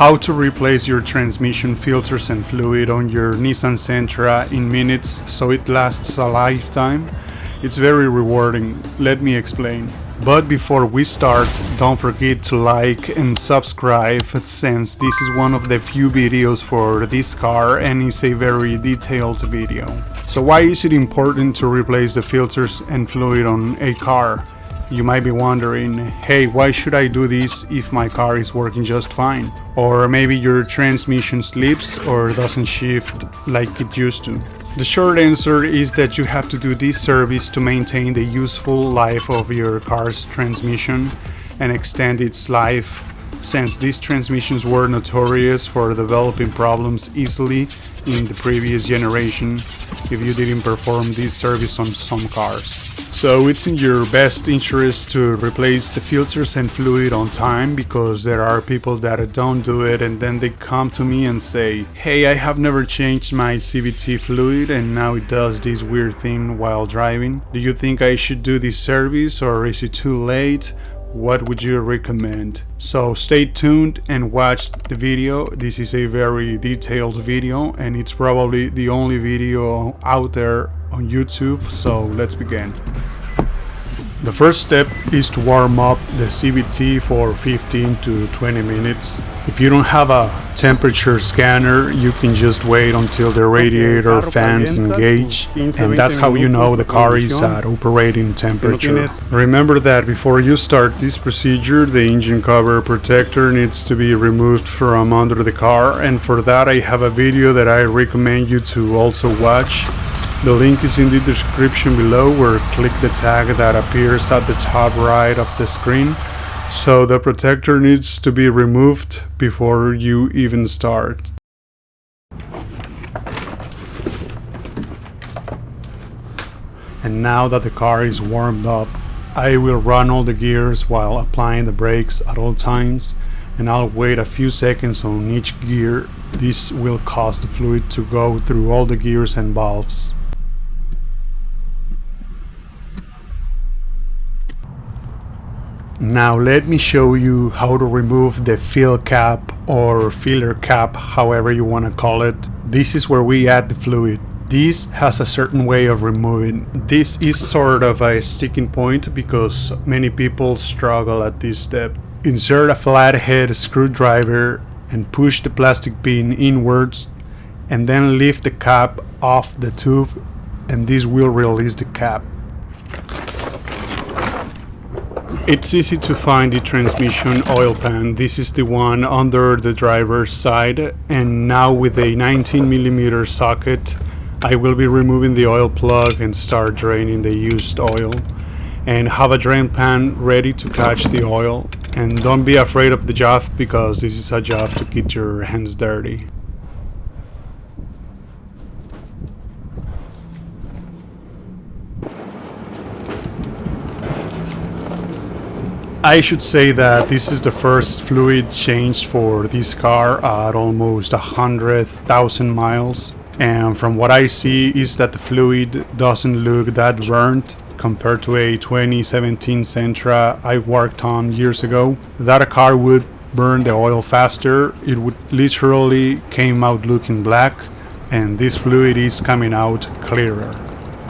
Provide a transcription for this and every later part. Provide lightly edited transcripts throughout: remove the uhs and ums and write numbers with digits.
How to replace your transmission filters and fluid on your Nissan Sentra in minutes so it lasts a lifetime? It's very rewarding, let me explain. But before we start, don't forget to like and subscribe, since this is one of the few videos for this car and it's a very detailed video. So why is it important to replace the filters and fluid on a car? You might be wondering, hey, why should I do this if my car is working just fine? Or maybe your transmission slips or doesn't shift like it used to. The short answer is that you have to do this service to maintain the useful life of your car's transmission and extend its life, since these transmissions were notorious for developing problems easily in the previous generation if you didn't perform this service on some cars. So it's in your best interest to replace the filters and fluid on time, because there are people that don't do it and then they come to me and say, hey, I have never changed my CVT fluid and now it does this weird thing while driving. Do you think I should do this service, or is it too late? What would you recommend? So stay tuned and watch the video. This is a very detailed video and it's probably the only video out there on YouTube, so let's begin. The first step is to warm up the CVT for 15 to 20 minutes. If you don't have a temperature scanner, you can just wait until the radiator fans engage, and that's how you know the car is at operating temperature. Remember that before you start this procedure, the engine cover protector needs to be removed from under the car, and for that I have a video that I recommend you to also watch. The link is in the description below, or click the tag that appears at the top right of the screen. So the protector needs to be removed before you even start. And now that the car is warmed up, I will run all the gears while applying the brakes at all times, and I'll wait a few seconds on each gear. This will cause the fluid to go through all the gears and valves. Now let me show you how to remove the fill cap or filler cap, however you want to call it. This is where we add the fluid. This has a certain way of removing. This is sort of a sticking point because many people struggle at this step. Insert a flathead screwdriver and push the plastic pin inwards, and then lift the cap off the tube, and this will release the cap. It's easy to find the transmission oil pan. This is the one under the driver's side, and now with a 19mm socket I will be removing the oil plug and start draining the used oil. And have a drain pan ready to catch the oil, and don't be afraid of the job, because this is a job to get your hands dirty. I should say that this is the first fluid change for this car at almost 100,000 miles, and from what I see is that the fluid doesn't look that burnt compared to a 2017 Sentra I worked on years ago. That a car would burn the oil faster, it would literally came out looking black, and this fluid is coming out clearer.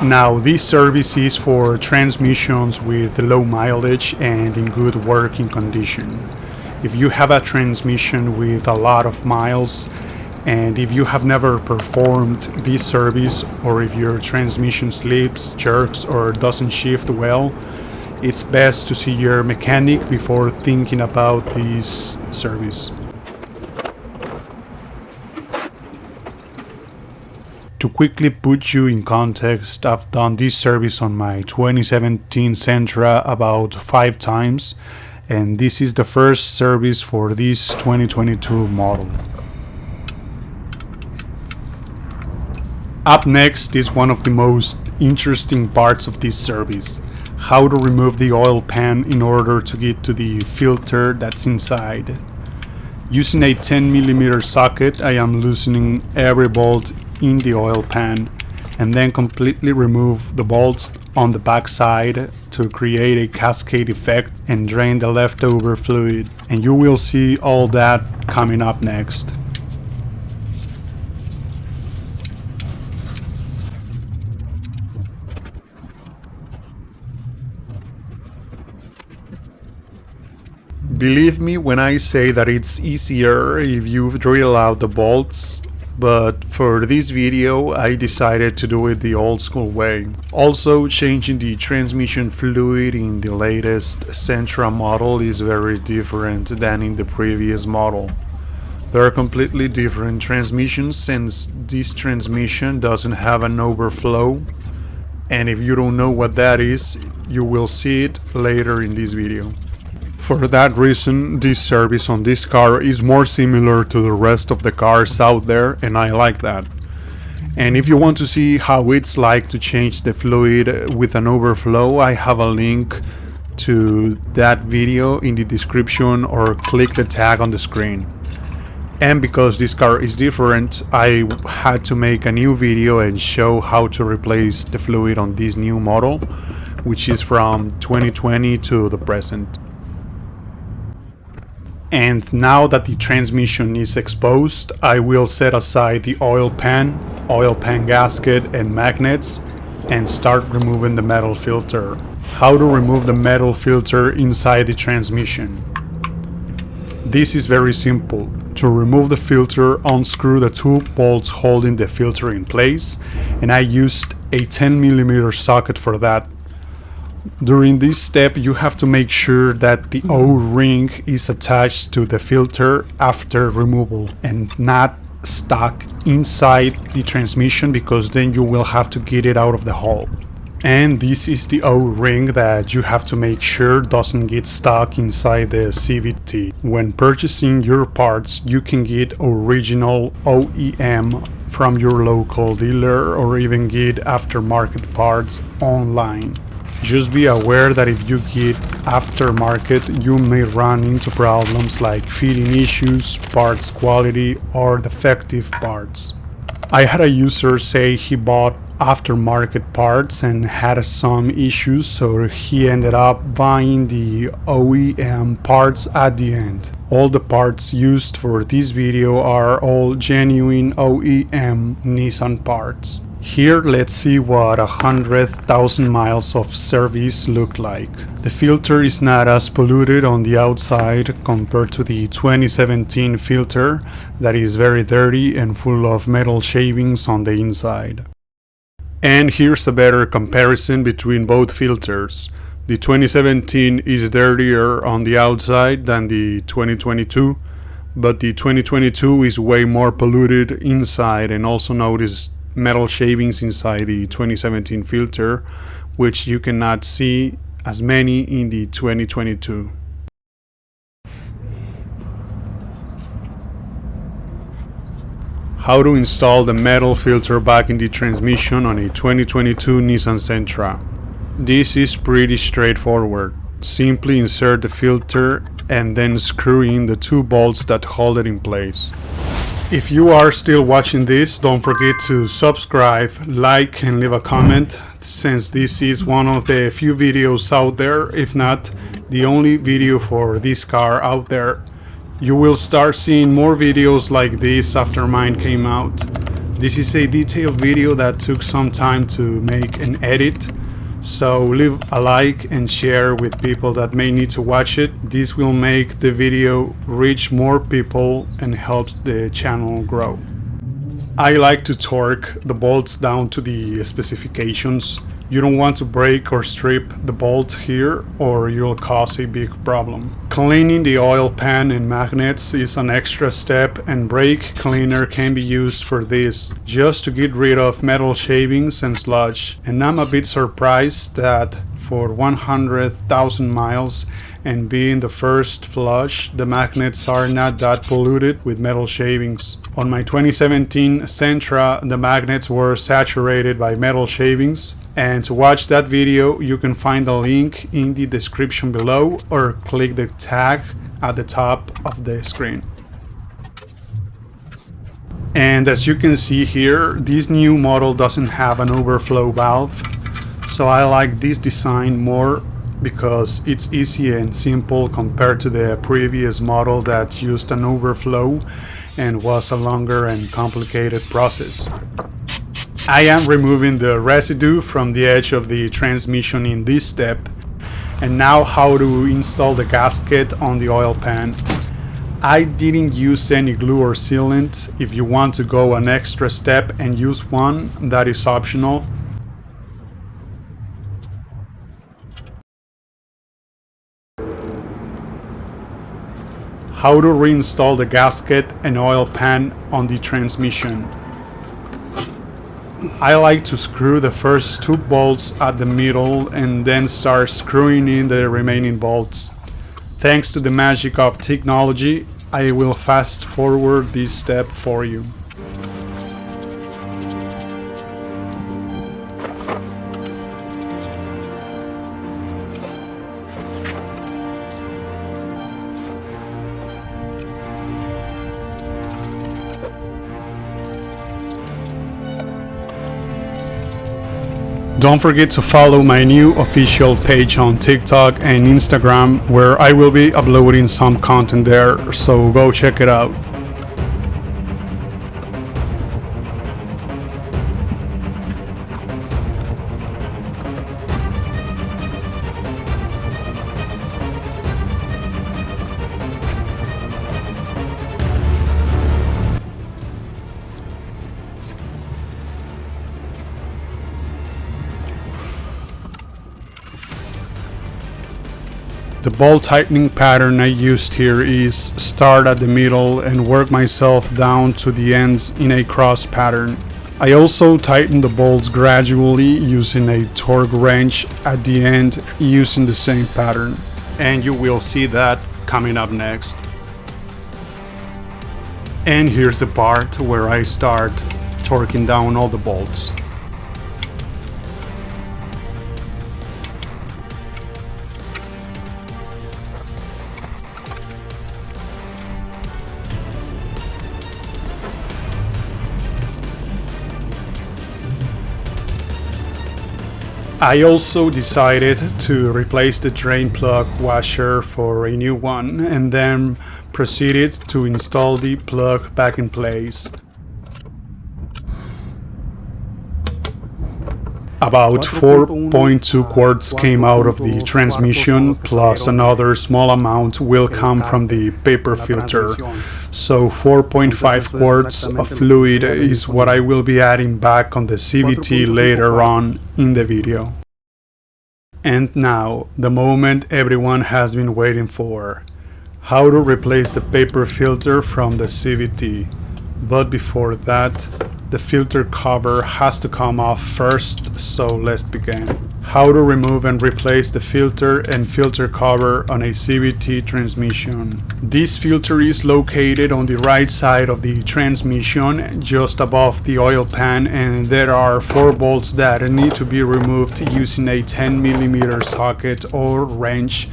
Now, this service is for transmissions with low mileage and in good working condition. If you have a transmission with a lot of miles, and if you have never performed this service, or if your transmission slips, jerks, or doesn't shift well, it's best to see your mechanic before thinking about this service. To quickly put you in context, I've done this service on my 2017 Sentra about 5 times, and this is the first service for this 2022 model. Up next is one of the most interesting parts of this service: how to remove the oil pan in order to get to the filter that's inside. Using a 10mm socket, I am loosening every bolt in the oil pan, and then completely remove the bolts on the back side to create a cascade effect and drain the leftover fluid. And you will see all that coming up next. Believe me when I say that it's easier if you drill out the bolts, but for this video I decided to do it the old school way. Also, changing the transmission fluid in the latest Sentra model is very different than in the previous model. They are completely different transmissions since this transmission doesn't have an overflow, and if you don't know what that is, you will see it later in this video. For that reason, this service on this car is more similar to the rest of the cars out there, and I like that. And if you want to see how it's like to change the fluid with an overflow, I have a link to that video in the description, or click the tag on the screen. And because this car is different, I had to make a new video and show how to replace the fluid on this new model, which is from 2020 to the present. And now that the transmission is exposed, I will set aside the oil pan gasket and magnets and start removing the metal filter. How to remove the metal filter inside the transmission. This is very simple. To remove the filter, unscrew the two bolts holding the filter in place, and I used a 10mm socket for that. During this step, you have to make sure that the O-ring is attached to the filter after removal and not stuck inside the transmission, because then you will have to get it out of the hole. And this is the O-ring that you have to make sure doesn't get stuck inside the CVT. When purchasing your parts, you can get original OEM from your local dealer, or even get aftermarket parts online. Just be aware that if you get aftermarket, you may run into problems like fitting issues, parts quality, or defective parts. I had a user say he bought aftermarket parts and had some issues, so he ended up buying the OEM parts at the end. All the parts used for this video are all genuine OEM Nissan parts. Here, let's see what 100,000 miles of service look like. The filter is not as polluted on the outside compared to the 2017 filter that is very dirty and full of metal shavings on the inside. And here's a better comparison between both filters. The 2017 is dirtier on the outside than the 2022, but the 2022 is way more polluted inside, and also notice metal shavings inside the 2017 filter, which you cannot see as many in the 2022. How to install the metal filter back in the transmission on a 2022 Nissan Sentra. This is pretty straightforward. Simply insert the filter and then screw in the two bolts that hold it in place. If you are still watching this, don't forget to subscribe, like, and leave a comment, since this is one of the few videos out there, if not the only video for this car out there. You will start seeing more videos like this after mine came out. This is a detailed video that took some time to make and edit, so leave a like and share with people that may need to watch it. This will make the video reach more people and helps the channel grow. I like to torque the bolts down to the specifications. You don't want to break or strip the bolt here, or you'll cause a big problem. Cleaning the oil pan and magnets is an extra step, and brake cleaner can be used for this, just to get rid of metal shavings and sludge. And I'm a bit surprised that for 100,000 miles and being the first flush, the magnets are not that polluted with metal shavings. On my 2017 Sentra, the magnets were saturated by metal shavings. And to watch that video, you can find the link in the description below, or click the tag at the top of the screen. And as you can see here, this new model doesn't have an overflow valve, so I like this design more because it's easy and simple compared to the previous model that used an overflow and was a longer and complicated process. I am removing the residue from the edge of the transmission in this step. And now how to install the gasket on the oil pan. I didn't use any glue or sealant. If you want to go an extra step and use one, that is optional. How to reinstall the gasket and oil pan on the transmission. I like to screw the first 2 bolts at the middle and then start screwing in the remaining bolts. Thanks to the magic of technology, I will fast forward this step for you. Don't forget to follow my new official page on TikTok and Instagram, where I will be uploading some content there, so go check it out. The bolt tightening pattern I used here is start at the middle and work myself down to the ends in a cross pattern. I also tighten the bolts gradually using a torque wrench at the end using the same pattern. And you will see that coming up next. And here's the part where I start torquing down all the bolts. I also decided to replace the drain plug washer for a new one and then proceeded to install the plug back in place. About 4.2 quarts came out of the transmission, plus another small amount will come from the paper filter. So 4.5 quarts of fluid is what I will be adding back on the CVT later on in the video. And now, the moment everyone has been waiting for. How to replace the paper filter from the CVT. But before that, the filter cover has to come off first, so let's begin. How to remove and replace the filter and filter cover on a CVT transmission. This filter is located on the right side of the transmission, just above the oil pan, and there are 4 bolts that need to be removed using a 10mm socket or wrench.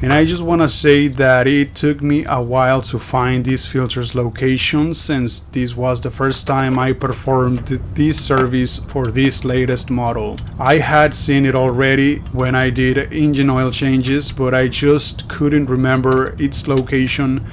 And I just want to say that it took me a while to find this filter's location, since this was the first time I performed this service for this latest model. I had seen it already when I did engine oil changes, but I just couldn't remember its location.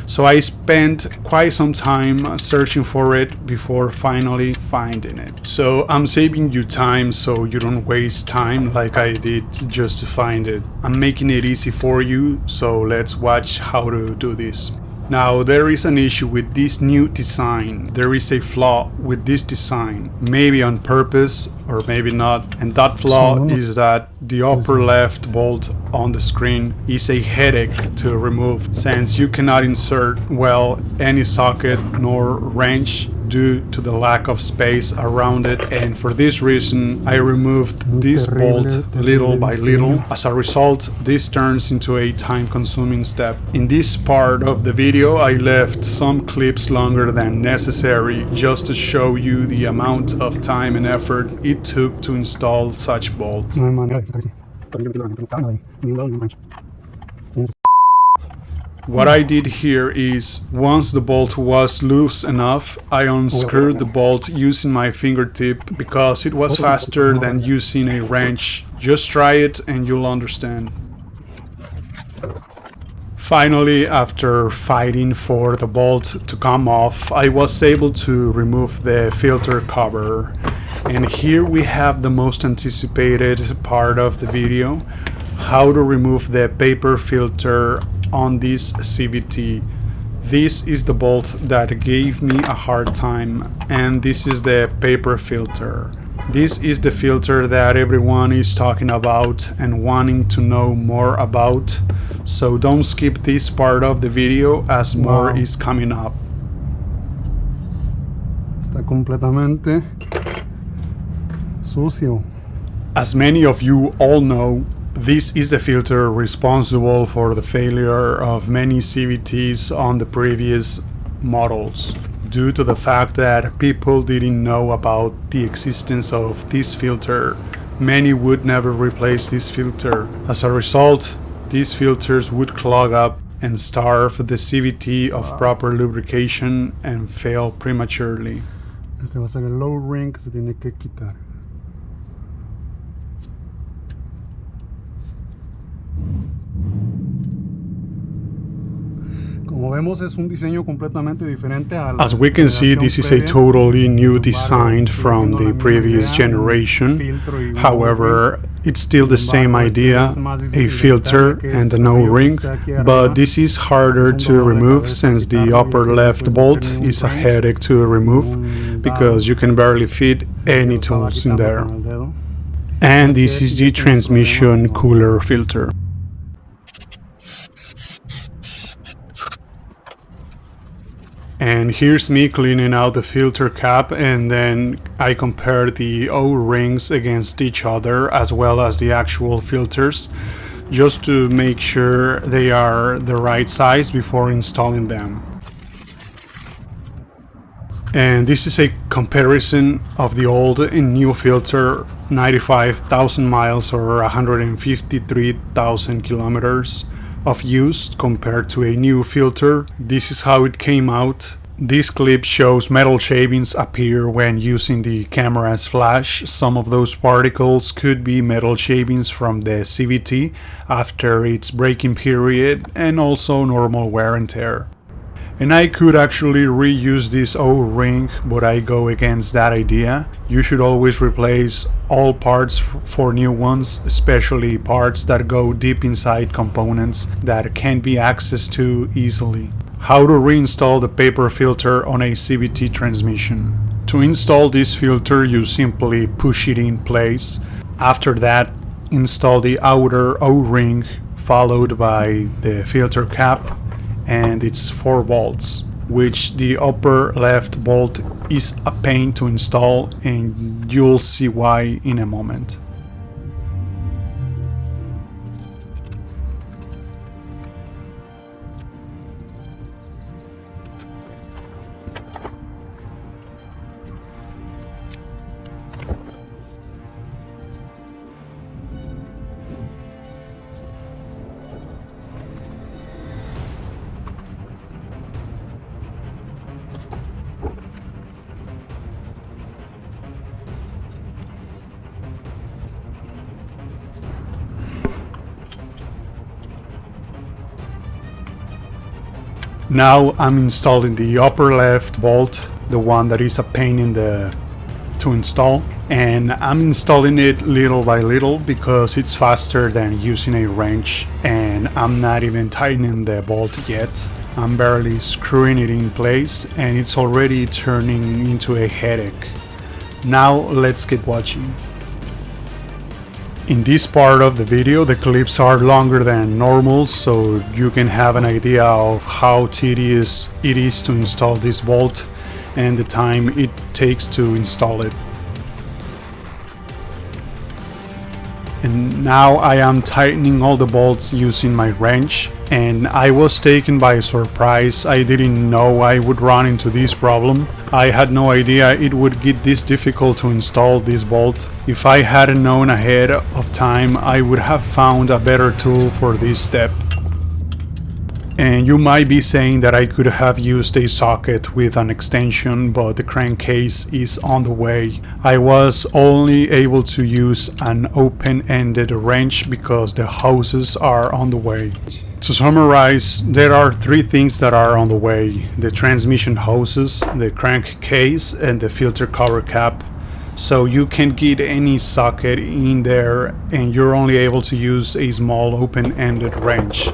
So I spent quite some time searching for it before finally finding it. So I'm saving you time so you don't waste time like I did just to find it. I'm making it easy for you, so let's watch how to do this. Now, there is an issue with this new design. There is a flaw with this design, maybe on purpose or maybe not, and that flaw is that the upper left bolt on the screen is a headache to remove, since you cannot insert well any socket nor wrench due to the lack of space around it, and for this reason I removed this bolt little by little. As a result, this turns into a time-consuming step. In this part of the video I left some clips longer than necessary just to show you the amount of time and effort it took to install such bolts. What I did here is, once the bolt was loose enough, I unscrewed the bolt using my fingertip because it was faster than using a wrench. Just try it and you'll understand. Finally, after fighting for the bolt to come off, I was able to remove the filter cover. And here we have the most anticipated part of the video, how to remove the paper filter on this CVT. This is the bolt that gave me a hard time, and this is the paper filter. This is the filter that everyone is talking about and wanting to know more about, so don't skip this part of the video as more is coming up. Está completamente sucio. As many of you all know, this is the filter responsible for the failure of many CVTs on the previous models, due to the fact that people didn't know about the existence of this filter. Many would never replace this filter. As a result, these filters would clog up and starve the CVT of proper lubrication and fail prematurely. Este va a ser el low ring que se tiene que quitar. As we can see, this is a totally new design from the previous generation. However, it's still the same idea, a filter and an O-ring, but this is harder to remove since the upper left bolt is a headache to remove because you can barely fit any tools in there. And this is the transmission cooler filter. And here's me cleaning out the filter cap, and then I compare the O-rings against each other as well as the actual filters, just to make sure they are the right size before installing them. And this is a comparison of the old and new filter, 95,000 miles or 153,000 kilometers of use compared to a new filter. This is how it came out. This clip shows metal shavings appear when using the camera's flash. Some of those particles could be metal shavings from the CVT after its breaking period, and also normal wear and tear. And I could actually reuse this O-ring, but I go against that idea. You should always replace all parts for new ones, especially parts that go deep inside components that can't be accessed to easily. How to reinstall the paper filter on a CVT transmission. To install this filter, you simply push it in place. After that, install the outer O-ring, followed by the filter cap and its 4 bolts, which the upper left bolt is a pain to install, and you'll see why in a moment. Now I'm installing the upper left bolt, the one that is a pain to install, and I'm installing it little by little because it's faster than using a wrench, and I'm not even tightening the bolt yet. I'm barely screwing it in place and it's already turning into a headache. Now let's keep watching. In this part of the video, the clips are longer than normal, so you can have an idea of how tedious it is to install this bolt and the time it takes to install it. And now I am tightening all the bolts using my wrench, and I was taken by surprise. I didn't know I would run into this problem. I had no idea it would get this difficult to install this bolt. If I hadn't known ahead of time, I would have found a better tool for this step. And you might be saying that I could have used a socket with an extension, but the crankcase is on the way. I was only able to use an open-ended wrench because the hoses are on the way. To summarize, there are three things that are on the way: the transmission hoses, the crankcase, and the filter cover cap. So you can get any socket in there and you're only able to use a small open-ended wrench.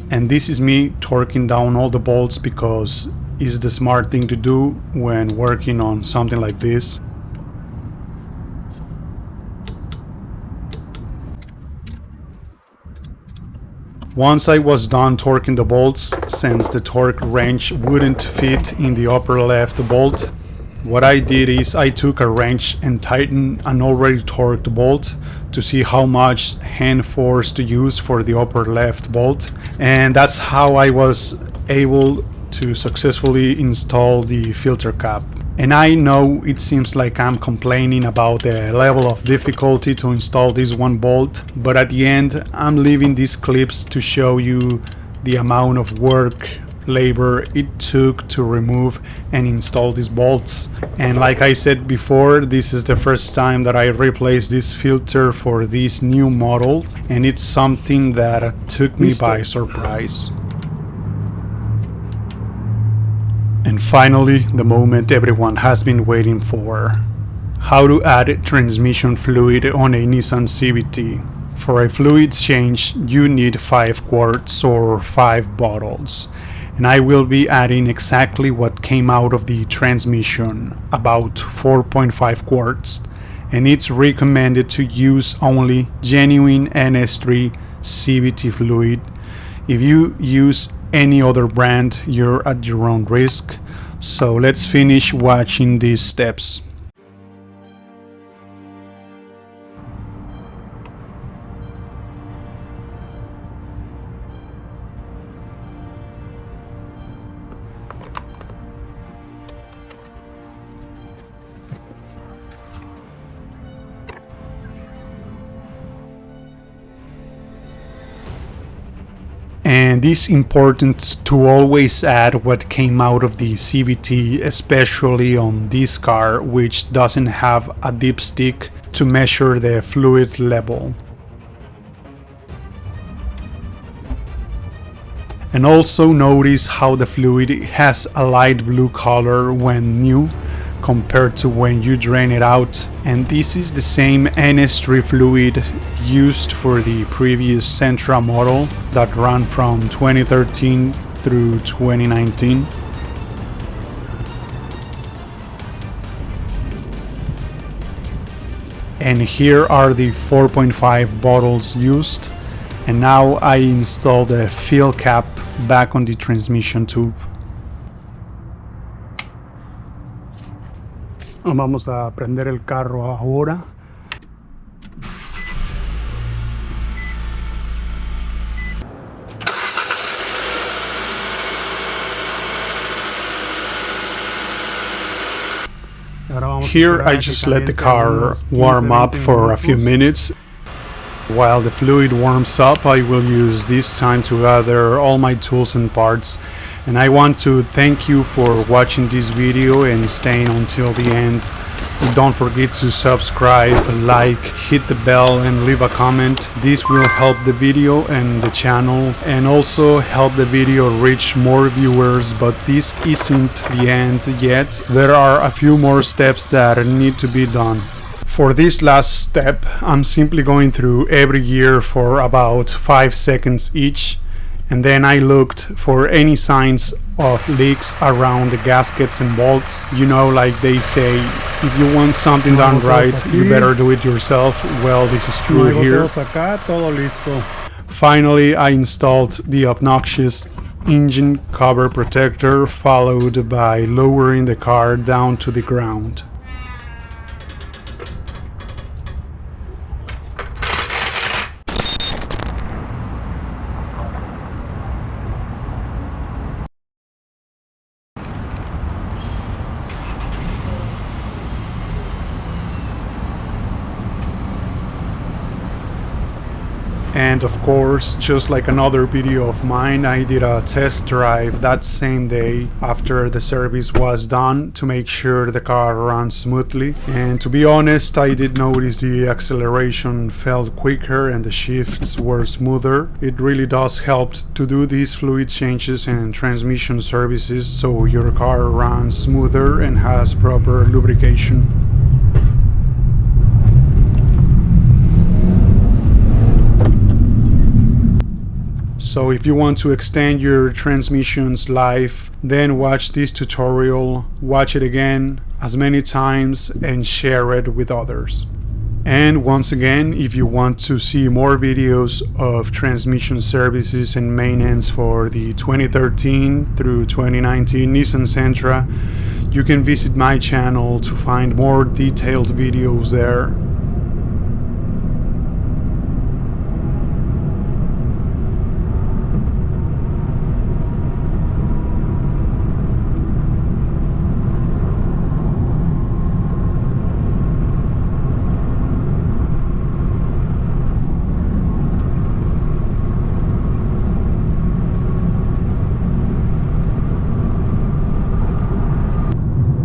And this is me torquing down all the bolts because it's the smart thing to do when working on something like this. Once I was done torquing the bolts, since the torque wrench wouldn't fit in the upper left bolt, what I did is I took a wrench and tightened an already torqued bolt to see how much hand force to use for the upper left bolt, and that's how I was able to successfully install the filter cap. And I know it seems like I'm complaining about the level of difficulty to install this one bolt, but at the end I'm leaving these clips to show you the amount of work, labor it took to remove and install these bolts. And like I said before, this is the first time that I replaced this filter for this new model, and it's something that took me by surprise. And finally, the moment everyone has been waiting for: how to add transmission fluid on a Nissan CVT. For a fluid change, you need 5 quarts or 5 bottles. And I will be adding exactly what came out of the transmission, about 4.5 quarts. And it's recommended to use only genuine NS3 CVT fluid. If you use any other brand, you're at your own risk. So let's finish watching these steps. And it's important to always add what came out of the CVT, especially on this car, which doesn't have a dipstick to measure the fluid level. And also notice how the fluid has a light blue color when new compared to when you drain it out. And this is the same NS3 fluid used for the previous Sentra model that ran from 2013 through 2019. And here are the 4.5 bottles used. And now I install the fill cap back on the transmission tube. Vamos a prender el carro ahora. Here I just let the car warm up for a few minutes. While the fluid warms up, I will use this time to gather all my tools and parts. And I want to thank you for watching this video and staying until the end. Don't forget to subscribe, like, hit the bell and leave a comment. This will help the video and the channel, and also help the video reach more viewers. But this isn't the end yet. There are a few more steps that need to be done. For this last step, I'm simply going through every gear for about 5 seconds each, and then I looked for any signs of leaks around the gaskets and bolts. You know, like they say, if you want something done right, you better do it yourself. Well, this is true here. Finally, I installed the obnoxious engine cover protector, followed by lowering the car down to the ground. And of course, just like another video of mine, I did a test drive that same day after the service was done to make sure the car runs smoothly. And to be honest, I did notice the acceleration felt quicker and the shifts were smoother. It really does help to do these fluid changes and transmission services so your car runs smoother and has proper lubrication. So if you want to extend your transmission's life, then watch this tutorial, watch it again as many times and share it with others. And once again, if you want to see more videos of transmission services and maintenance for the 2013 through 2019 Nissan Sentra, you can visit my channel to find more detailed videos there.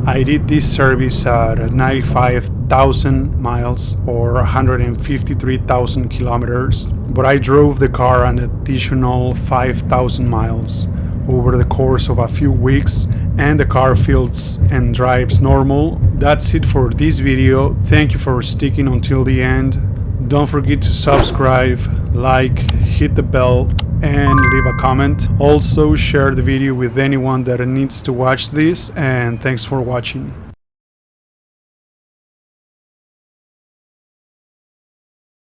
I did this service at 95,000 miles or 153,000 kilometers, but I drove the car an additional 5,000 miles over the course of a few weeks, and the car feels and drives normal. That's it for this video. Thank you for sticking until the end. Don't forget to subscribe, like, hit the bell, and leave a comment. Also share the video with anyone that needs to watch this, and thanks for watching.